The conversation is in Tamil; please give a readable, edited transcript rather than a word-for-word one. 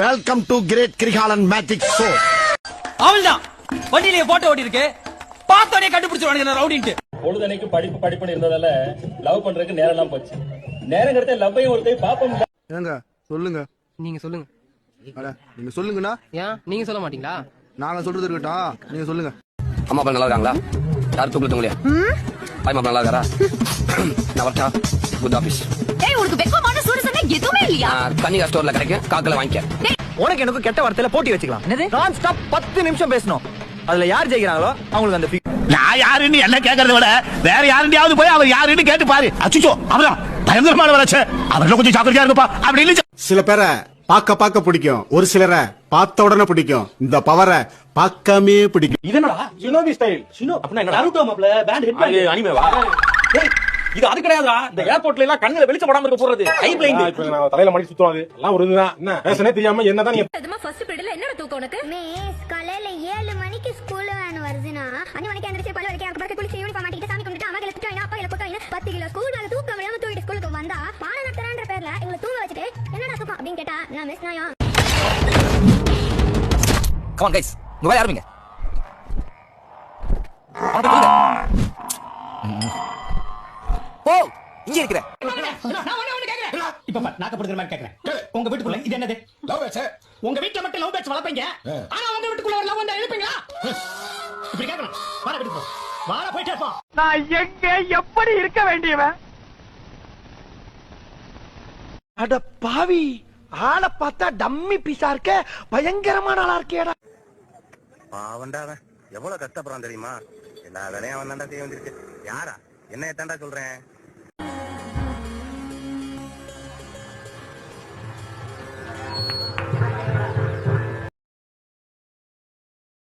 Welcome to great Kirikalan magic show. அவள்தான் வண்டியில போட்டோ ஓடி இருக்கு, பார்த்தோனே கண்டுபிடிச்சிருவானுங்க ரவுடின்ட்டு. பொழுதனைக்கு படிப்பு இருந்ததால லவ் பண்றதுக்கு நேரம் எல்லாம் போச்சு. நேரம் கிடைத்த லவ்வையும் ஒரு கை பாப்போம். ஏங்க சொல்லுங்க, நீங்க சொல்லுங்க. அட நீங்க சொல்லுங்கண்ணா. ஏன் நீங்க சொல்ல மாட்டீங்களா? நாங்க சொல்றது இருக்கட்டும், நீங்க சொல்லுங்க. அம்மா அப்பா நல்லா இருக்காங்களா? யார் தூக்கல தூங்கலையா? பாய் மாப்பா நல்லா இருக்காரா? நான் வரட்டா? Good office. டேய் உனக்கு வெக்கமான சூடுசங்க எதுவுமே இல்லையா? கன்னிகா ஸ்டோர்ல கிடைக்கும், காக்கல வாங்கிக்க. உனக்கு எனக்கு கெட்ட வார்த்தையில போட்டி வச்சுக்கலாம். நான் ஸ்டாப் 10 நிமிஷம் பேசணும். அதுல யார் ஜெயிக்கிறாங்களோ அவங்களுக்கு அந்த நான் யாருன்னு என்ன கேக்குறத விட வேற யாருந்தையாவது போய் அவர் யாருன்னு கேட்டு பாரு. அச்சுச்சோ அவரா பயங்கரமான வராச்சு, அவர்ல கொஞ்சம் ஜாக்கிரதையா இருப்பா அப்படின்னு. சில பேரை பார்க்க பிடிக்கும், ஒரு சிலரை பார்த்த உடனே பிடிக்கும். இந்த பவரை பார்க்காமே பிடிக்கும். இது என்னடா ஷினோபி ஸ்டைல்? ஷினோ அப்படினா என்ன? நருட்டோ மாப்ள பேண்ட் ஹெட் அது அனிமேவா? டேய் இது அது கிடையாதுடா. இந்த ஏர்போர்ட்ல எல்லாம் கண்ணுல வெளிச்சம் படாம இருக்க போறது ஹை பிளைண்ட். இப்போ நான் தலையில மாட்டி சுத்துவாது எல்லாம் ஒரு இதுதான். என்ன பேசனே தெரியாம என்னதான் நீ அதுமா ஃபர்ஸ்ட் பீரியட்ல என்னடா தூக்கம் உனக்கு? மிஸ் காலையில 7 மணிக்கு ஸ்கூல் வேன் வருதுனா 5 மணிக்கு எந்திரச்சு பல்ல வரைக்கும் பக்கத்துல குளிச்சு யூனிஃபார்ம் மாட்டிட்டு சாமி கும்பிட்டு அம்மா கிட்ட திட்டுவாங்க, அப்பா கிட்ட போட்டாங்க. 10 கிலோ ஸ்கூல் பேக் தூக்க முடியாம தூக்கிட்டு ஸ்கூலுக்கு வந்தா பாடம் நடத்துறன்ற பேர்ல எங்களை தூங்க வச்சிட்டு என்னடா தூக்கம் அப்படினு கேட்டா நான் மிஸ் நாயா. கம் ஆன் गाइस, உங்க வேலை ஆரம்பிங்க. ஓ இங்க இருக்கற. நான் ஒண்ணு கேக்குறேன். இப்ப நாக்க படுக்குற மாதிரி கேக்குறேன். உங்க வீட்டுக்குள்ள இது என்னது? Love patch. உங்க வீட்ல மட்டும் லவ் பேட்ச் வளர்ப்பீங்க, ஆனா உங்க வீட்டுக்குள்ள ஒரு லவ் வந்தா எழுப்பீங்களா? இப்படி கேக்கணும். வாடா வீட்டுக்கு போ. வாடா போயிட்டே போ. நான் எங்க எப்படி இருக்க வேண்டியவன்? அட பாவி, ஆளை பார்த்தா டம்மி பீஸா இருக்க, பயங்கரமான ஆளா இருக்கேடா. பாவண்டா அவன் எவ்வளவு கஷ்டப்படுறான் தெரியுமா? எல்லா வேலையும் அவன் தாண்டா செய்ய வந்திருக்கு. யாரா என்ன தாண்டா சொல்றேன்.